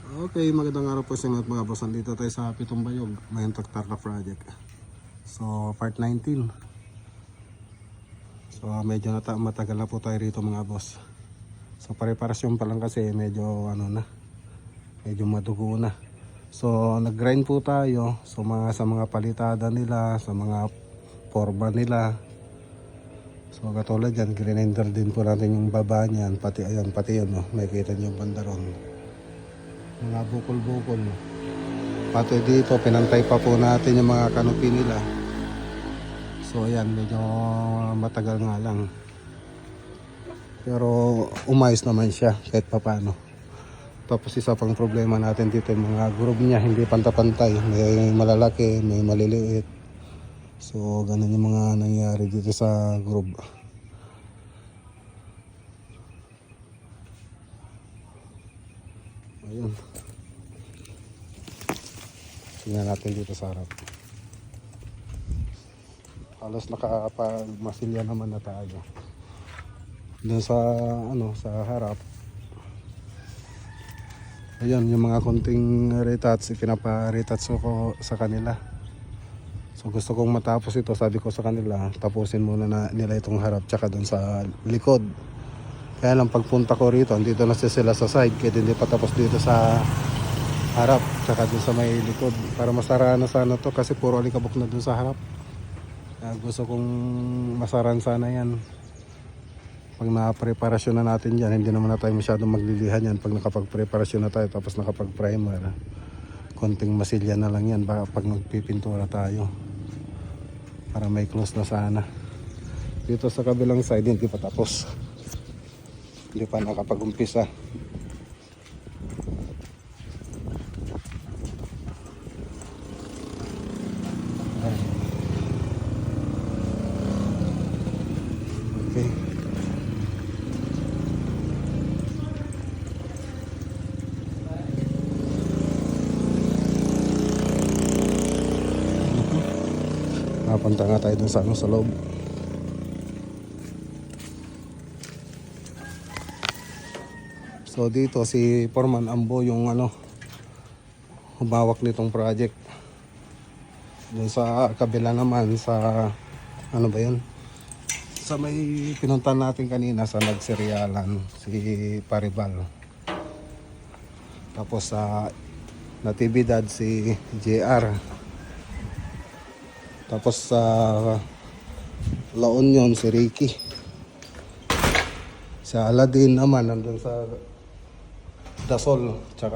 Okay, magandang araw po sa inyo mga boss. Nandito tayo sa Pitong Bayog, Mayentok Tarka Project. So, part 19. So, medyo matagal na po tayo rito mga boss. So, pare-parasyon pa lang kasi medyo medyo madugo na. So, nag-grind po tayo sa mga palitada nila, sa mga forma nila. So, katulad yan, grinder din po natin yung baba niyan, pati yun, no? Makikita niyo yung bandaron. Mga bukol-bukol. Pati dito, pinantay pa po natin yung mga kanopi nila. So ayan, medyo matagal nga lang. Pero umayos naman siya kahit papano. Tapos isa pang problema natin dito, yung mga groove niya hindi pantay-pantay. May malalaki, may maliliit. So ganun yung mga nangyari dito sa groove. Ayun. Tingnan natin dito sa harap. Halos nakapagmasilya naman na tayo. Doon sa harap. Ayun, yung mga konting retouch, pinapa-retouch ko sa kanila. So gusto kong matapos ito, sabi ko sa kanila, tapusin muna nila itong harap tsaka doon sa likod. Kaya lang pagpunta ko rito, dito na sila sa side, kaya hindi pa tapos dito sa harap tsaka dun sa may likod, para masara na sana to kasi puro alikabok na dun sa harap. Kaya gusto kong masaran sana yan. Pag na-preparasyon na natin yan, hindi naman na tayo masyadong maglilihan yan. Pag nakapag-preparasyon na tayo tapos nakapag-primer, konting masilya na lang yan pag magpipintura tayo, para may close na sana. Dito sa kabilang side hindi pa tapos, hindi pa nakapag-umpisa. Okay. Napunta nga tayo dun sa loob. So dito si Foreman Ambo yung humawak nitong project. Dun sa kabila naman sa ba yun? Sa may pinuntan natin kanina sa nagserialan, si Paribal. Tapos sa Natividad si JR. Tapos sa La Union si Ricky. Sa Aladdin naman nandun sa Dasol, tsaka